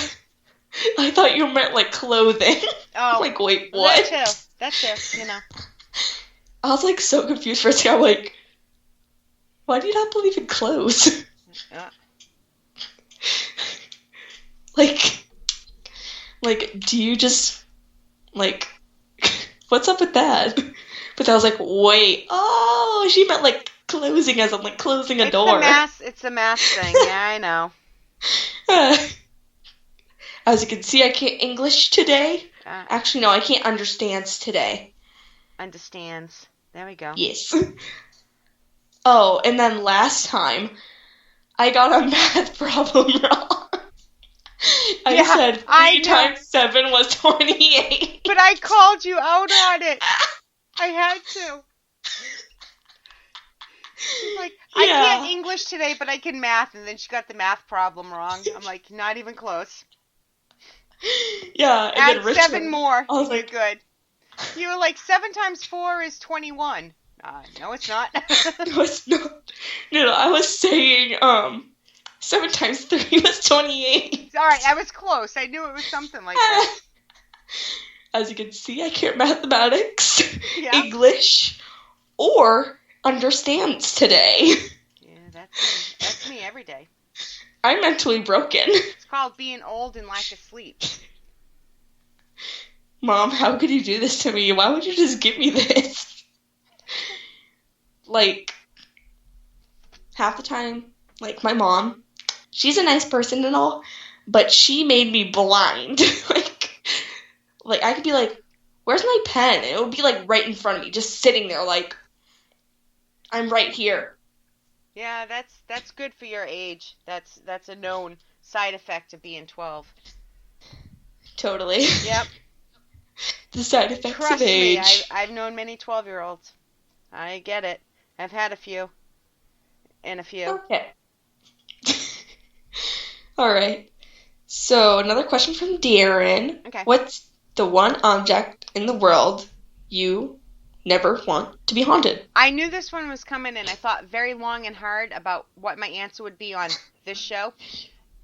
I thought you meant, like, clothing.
Oh.
Like, wait, what?
That too, you know.
I was, like, so confused for a second. I'm like, why do you not believe in clothes? Like, do you just, like, what's up with that? But I was like, wait, she meant, like, closing as I'm, like, closing a door.
It's the mask thing, yeah, I know.
As you can see, I can't English today. Actually, no, I can't understands today.
Understands. There we go.
Yes. Oh, and then last time, I got a math problem wrong. I said 3 times 7 was 28.
But I called you out on it. I had to. She's like, I can't English today, but I can math. And then she got the math problem wrong. I'm like, not even close.
Yeah. And
add
then Richard,
7 more.
I was like,
good. You were like, 7 times 4 is 21. No, it's not.
No, it's not. No, I was saying, 7 times 3 was 28.
Alright, I was close. I knew it was something like that.
As you can see, I can't mathematics, English, or understands today.
Yeah, that's me every day.
I'm mentally broken.
It's called being old and lack of sleep.
Mom, how could you do this to me? Why would you just give me this? like, half the time, like, my mom, she's a nice person and all, but she made me blind. like, I could be like, where's my pen? And it would be, like, right in front of me, just sitting there, like, I'm right here.
Yeah, that's good for your age. That's a known side effect of being 12.
Totally.
Yep.
The side effects
Trust
of age.
me, I've known many 12-year-olds. I get it. I've had a few. And a few.
Okay. All right. So, another question from Darren.
Okay.
What's the one object in the world you never want to be haunted?
I knew this one was coming, and I thought very long and hard about what my answer would be on this show.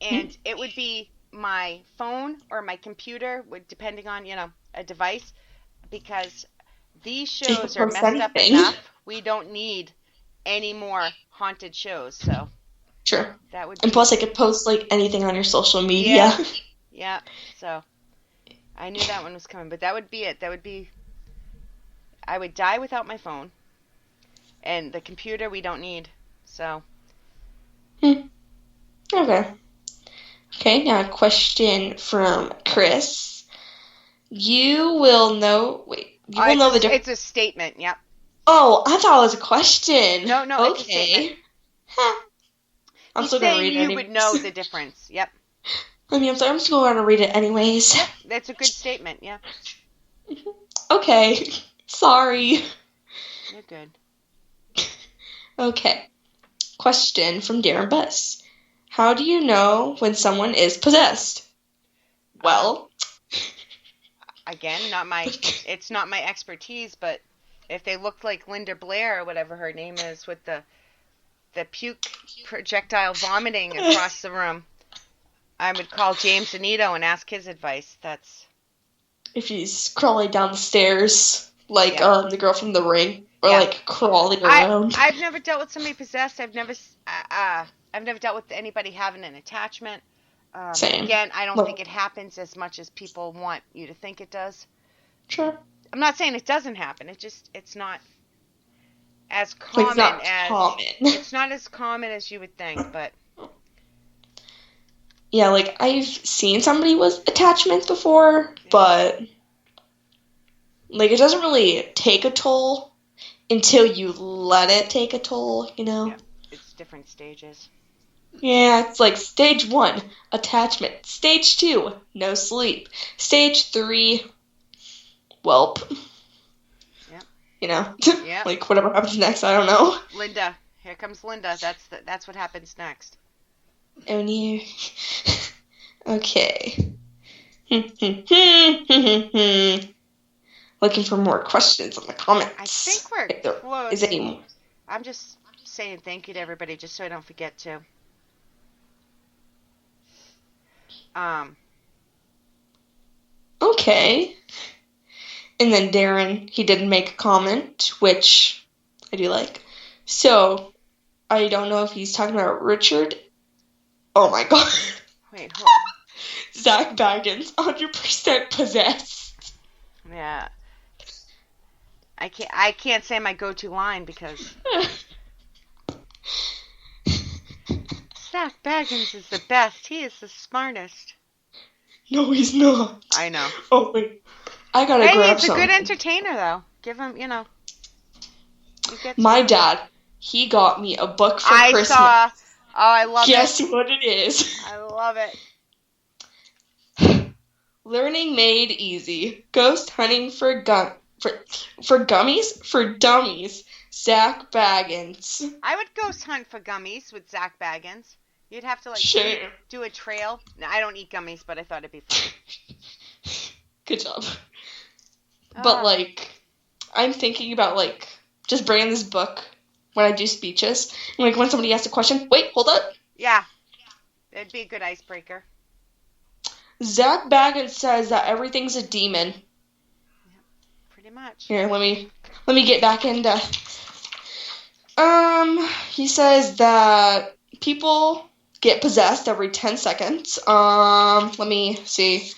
And it would be my phone or my computer, depending on, a device, because these shows are messed up enough. We don't need any more haunted shows, so
sure.
That would.
And plus, I could post like anything on your social media.
Yeah. So I knew that one was coming, but that would be it. That would be. I would die without my phone, and the computer we don't need. So.
Okay. Okay. Now a question from Chris. You will know. Wait. You will know the difference.
It's a statement. Yep.
Oh, I thought it was a question.
No.
Okay.
It's a statement.
Huh. I'm still gonna read it.
You would know the difference. Yep.
I mean, I'm just going to read it anyways.
Yep. That's a good statement. Yeah.
Okay. Sorry.
You're good.
Okay. Question from Darren Buss. How do you know when someone is possessed? Well.
Again, it's not my expertise, but if they look like Linda Blair or whatever her name is with the puke projectile vomiting across the room, I would call James Anito and ask his advice. That's
if he's crawling down the stairs like the girl from The Ring, or like crawling around.
I've never dealt with somebody possessed. I've never dealt with anybody having an attachment.
Same.
Again, I don't think it happens as much as people want you to think it does.
Sure.
I'm not saying it doesn't happen. It's not as common it's not as common as you would think, but
yeah, like I've seen somebody with attachments before, but like it doesn't really take a toll until you let it take a toll, Yeah,
it's different stages.
Yeah, it's like stage 1, attachment. Stage 2, no sleep. Stage 3, whelp.
Yep.
Yep. Like whatever happens next, I don't know.
Linda, here comes Linda. That's what happens next.
Oh no. Okay. Looking for more questions in the comments.
I think we're close.
Is any more?
I'm just saying thank you to everybody, just so I don't forget to.
Okay. And then Darren, he did make a comment, which I do like. So, I don't know if he's talking about Richard. Oh my god.
Wait, hold on.
Zach Baggins, 100% possessed.
Yeah. I can't say my go-to line because Zach Baggins is the best. He is the smartest.
No, he's not.
I know.
Oh, wait. I gotta grab
he's
something.
a good entertainer, though. Give him,
My dad, he got me a book for Christmas.
Oh, I love it.
Guess what it is?
I love it.
Learning Made Easy. Ghost Hunting for Gummies? For Dummies. Zach Baggins.
I would ghost hunt for gummies with Zach Baggins. You'd have to, do a trail. No, I don't eat gummies, but I thought it'd be fun.
Good job. But, I'm thinking about, just bringing this book when I do speeches. And, when somebody asks a question, wait, hold up.
Yeah. It'd be a good icebreaker.
Zach Baggins says that everything's a demon.
Yep, pretty much.
Here, let me get back into... He says that people get possessed every 10 seconds. Let me see.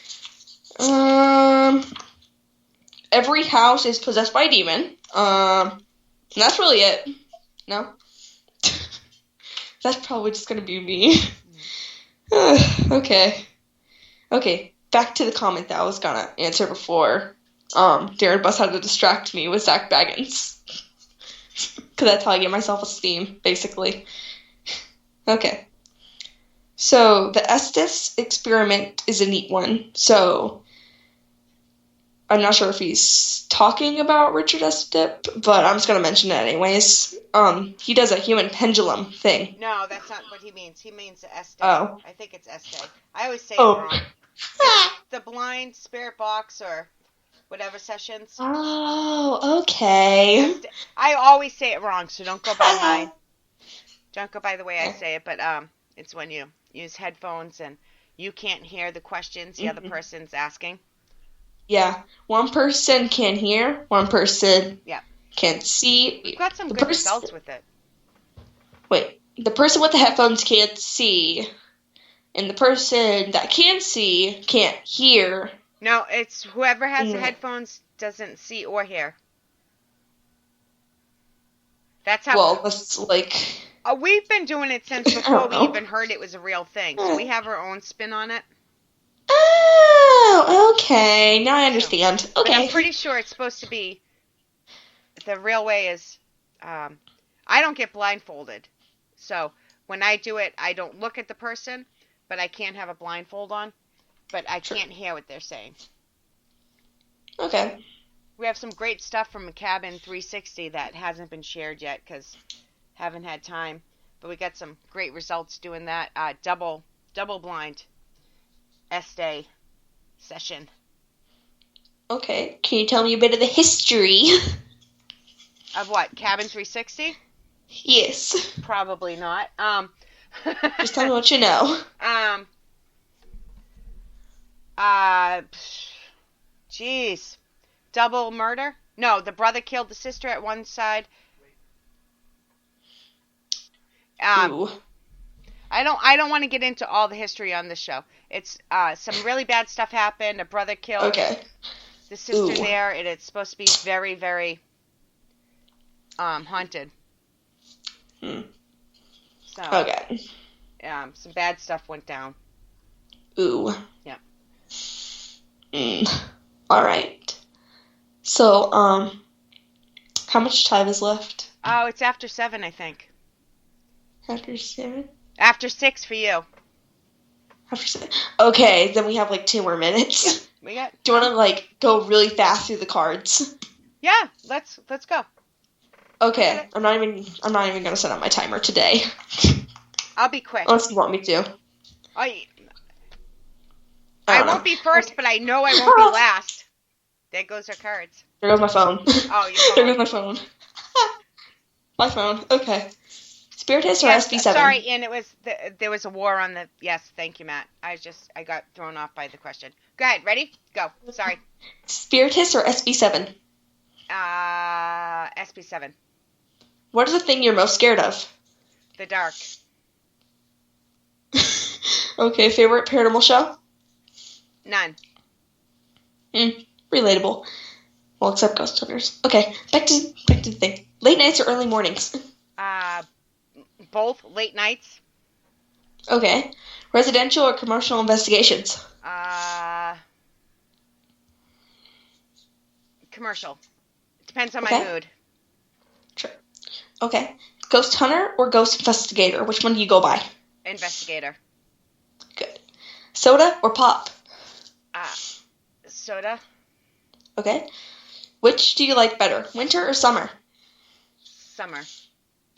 Every house is possessed by a demon. And that's really it. No? That's probably just gonna be me. Okay. Okay, back to the comment that I was gonna answer before. Darren Buss had to distract me with Zach Baggins. Because that's how I get my self-esteem, basically. Okay. So, the Estes experiment is a neat one. So, I'm not sure if he's talking about Richard Estes, but I'm just going to mention it anyways. He does a human pendulum thing.
No, that's not what he means. He means Estes.
Oh.
I think it's Estes. I always say it wrong. It's the blind spirit box or whatever sessions.
Oh, okay.
I always say it wrong, so don't go by the way I say it, but it's when you use headphones and you can't hear the questions the other person's asking.
Yeah, one person can hear, one person can see.
We've got some good results with it.
Wait, the person with the headphones can't see, and the person that can see can't hear.
No, it's whoever has the headphones doesn't see or hear. That's how.
Well, that's like.
We've been doing it since before we even heard it was a real thing, so we have our own spin on it.
Oh, okay. Now I understand. Okay.
But I'm pretty sure it's supposed to be. The real way is, I don't get blindfolded, so when I do it, I don't look at the person, but I can't have a blindfold on. But I can't hear what they're saying.
Okay.
We have some great stuff from Cabin 360 that hasn't been shared yet because haven't had time. But we got some great results doing that double blind Estes session.
Okay. Can you tell me a bit of the history?
Of what? Cabin 360?
Yes.
Probably not.
Just tell me what you know.
Jeez. Double murder? No, the brother killed the sister at one side.
Ooh.
I don't want to get into all the history on this show. It's some really bad stuff happened. A brother killed the sister there, and it's supposed to be very, very haunted. So,
okay.
Some bad stuff went down.
Ooh.
Yeah.
All right. So, how much time is left?
Oh, it's after 7, I think.
After 7?
After 6 for you.
After 7. Okay, then we have like 2 more minutes.
Yeah, we got.
Do you want to like go really fast through the cards?
Yeah, let's go.
Okay, I'm not even gonna set up my timer today.
I'll be quick.
Unless you want me to.
I won't be first, but I know I won't be last. There goes our cards.
There goes my phone.
Oh, your phone.
There goes my phone. My phone. Okay. Spiritus or SB7?
Sorry, and there was a war on the. Yes, thank you, Matt. I got thrown off by the question. Go ahead. Ready? Go. Sorry.
Spiritus or SB7?
SB7.
What is the thing you're most scared of?
The dark.
Okay, favorite paranormal show?
None.
Relatable. Well, except Ghost Hunters. Okay, back to the thing. Late nights or early mornings?
Both late nights.
Okay. Residential or commercial investigations?
Commercial. It depends on my mood.
Sure. Okay. Ghost hunter or ghost investigator? Which one do you go by?
Investigator.
Good. Soda or pop?
Soda.
Okay. Which do you like better, winter or summer?
Summer.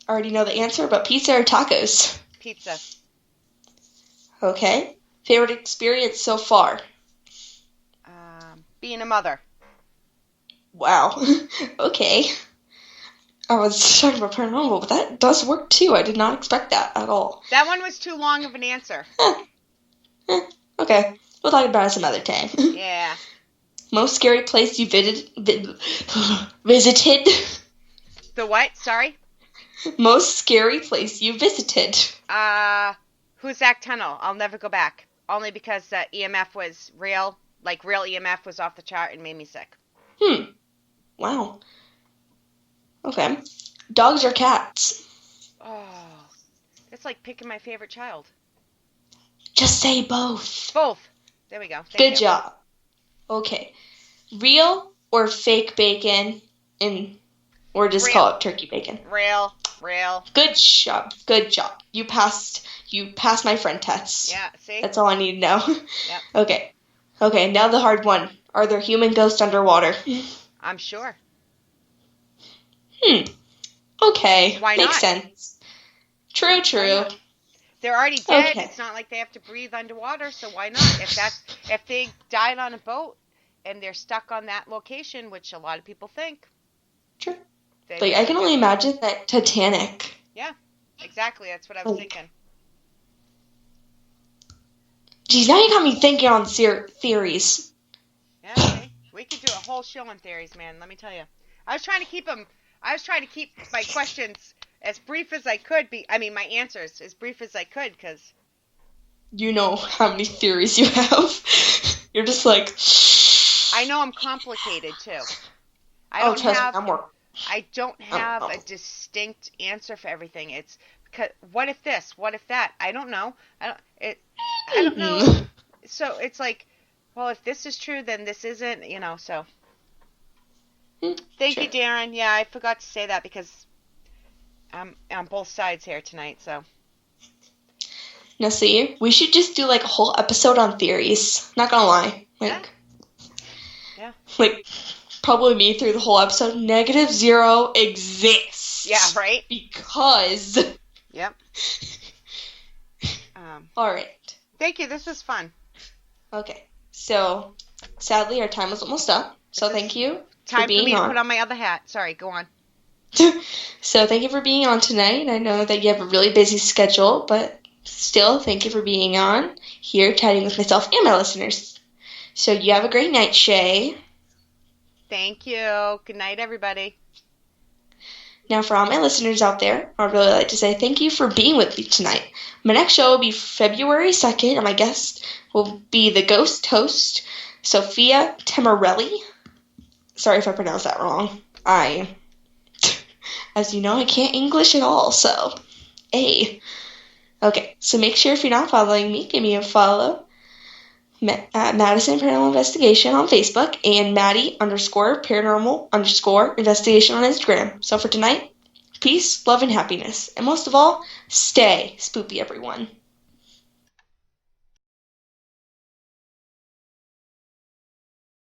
I already know the answer, but pizza or tacos?
Pizza.
Okay. Favorite experience so far?
Being a mother.
Wow. Okay. I was talking about paranormal, but that does work too. I did not expect that at all.
That one was too long of an answer.
Okay. We'll talk about it some other time.
Yeah.
Most scary place you visited?
The what? Sorry?
Most scary place you visited?
Hoosac Tunnel. I'll never go back. Only because the EMF was real. Like, real EMF was off the chart and made me sick.
Wow. Okay. Dogs or cats?
Oh, that's like picking my favorite child.
Just say both.
Both. There we go.
Good job. Okay. Real or fake bacon, or just call it turkey bacon?
Real.
Good job. You passed my friend test.
Yeah, see?
That's all I need to know.
Yep.
Okay, now the hard one. Are there human ghosts underwater?
I'm sure.
Okay.
Why
Makes
not?
sense. True.
They're already dead.
Okay.
It's not like they have to breathe underwater, so why not? If they died on a boat and they're stuck on that location, which a lot of people think.
True. I can only imagine that Titanic.
Yeah, exactly. That's what I was thinking.
Geez, now you got me thinking on theories.
Yeah, okay. We could do a whole show on theories, man. Let me tell you. I was trying to keep my questions as brief as I could my answers as brief as I could, because...
You know how many theories you have. You're just like...
I know I'm complicated, too. I don't have a distinct answer for everything. It's because, what if this? What if that? I don't know. I don't know. So it's like, well, if this is true, then this isn't, so. Thank you, Darren. Yeah, I forgot to say that because I'm on both sides here tonight, so.
Now, see, we should just do, a whole episode on theories. Not gonna lie.
Yeah.
Probably me through the whole episode. -0 exists.
Yeah, right?
Because.
Yep.
All right.
Thank you. This was fun.
Okay. So, sadly, our time is almost up. So, thank you
for
being on.
Time for me to put on my other hat. Sorry, go on.
So, thank you for being on tonight. I know that you have a really busy schedule, but still, thank you for being on here, chatting with myself and my listeners. So, you have a great night, Shay.
Thank you. Good night, everybody.
Now, for all my listeners out there, I'd really like to say thank you for being with me tonight. My next show will be February 2nd, and my guest will be the ghost host, Sophia Temarelli. Sorry if I pronounced that wrong. As you know, I can't English at all, so, hey. Okay, so make sure if you're not following me, give me a follow. Madison Paranormal Investigation on Facebook and Maddie_Paranormal_Investigation on Instagram. So for tonight, peace, love, and happiness. And most of all, stay spoopy, everyone.